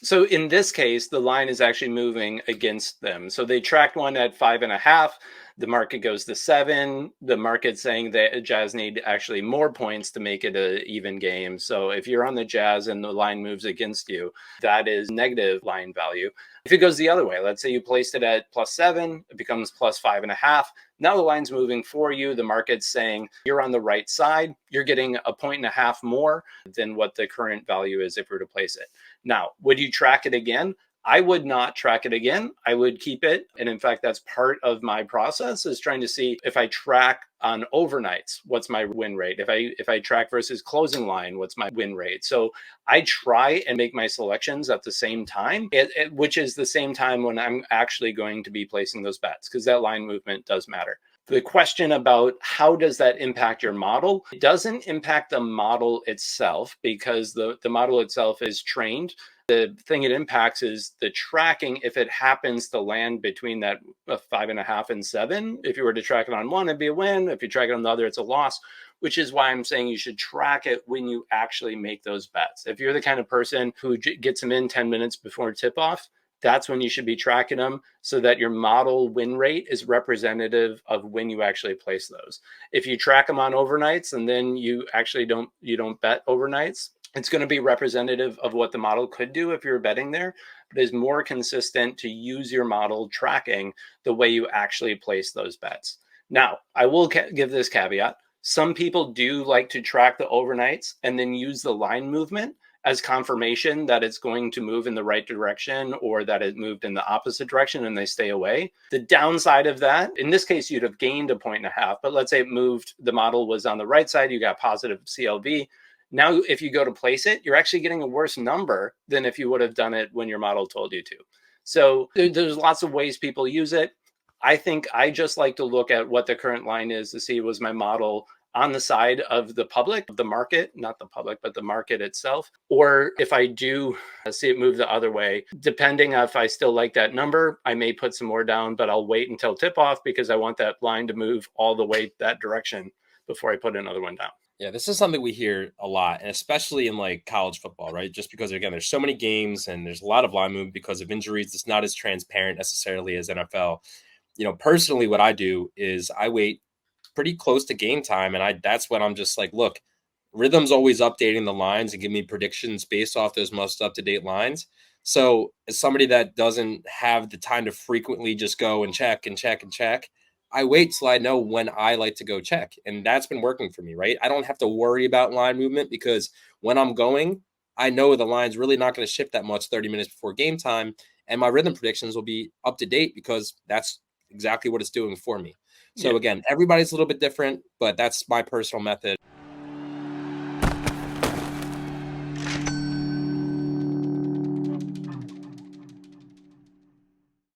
So in this case, the line is actually moving against them. So they tracked one at 5.5. The market goes to 7. The market's saying that Jazz need actually more points to make it an even game. So if you're on the Jazz and the line moves against you, that is negative line value. If it goes the other way, let's say you placed it at +7, it becomes +5.5. Now the line's moving for you. The market's saying you're on the right side. You're getting a 1.5 more than what the current value is if we were to place it. Now, would you track it again? I would not track it again. I would keep it. And in fact, that's part of my process is trying to see if I track on overnights, what's my win rate? If I track versus closing line, what's my win rate? So I try and make my selections at the same time, which is the same time when I'm actually going to be placing those bets, because that line movement does matter. The question about how does that impact your model, it doesn't impact the model itself because the model itself is trained. The thing it impacts is the tracking. If it happens to land between that 5.5 and 7, if you were to track it on one, it'd be a win. If you track it on the other, it's a loss, which is why I'm saying you should track it when you actually make those bets. If you're the kind of person who gets them in 10 minutes before tip off, that's when you should be tracking them so that your model win rate is representative of when you actually place those. If you track them on overnights and then you actually don't bet overnights, it's going to be representative of what the model could do if you're betting there. But it's more consistent to use your model tracking the way you actually place those bets. Now, I will give this caveat. Some people do like to track the overnights and then use the line movement as confirmation that it's going to move in the right direction or that it moved in the opposite direction and they stay away. The downside of that, in this case, you'd have gained a 1.5, but let's say it moved, the model was on the right side, you got positive CLV. Now, if you go to place it, you're actually getting a worse number than if you would have done it when your model told you to. So there's lots of ways people use it. I think I just like to look at what the current line is to see, was my model on the side of the public, the market, not the public, but the market itself. Or if I do see it move the other way, depending on if I still like that number, I may put some more down, but I'll wait until tip off because I want that line to move all the way that direction before I put another one down. Yeah, this is something we hear a lot, and especially in like college football, right? Just because again, there's so many games and there's a lot of line movement because of injuries. It's not as transparent necessarily as NFL. Personally, what I do is I wait pretty close to game time, and that's when I'm just like, look, Rhythm's always updating the lines and give me predictions based off those most up to date lines. So as somebody that doesn't have the time to frequently just go and check and check and check, I wait till I know when I like to go check. And that's been working for me, right? I don't have to worry about line movement because when I'm going, I know the line's really not going to shift that much 30 minutes before game time. And my Rhythm predictions will be up to date because that's exactly what it's doing for me. So again, everybody's a little bit different, but that's my personal method.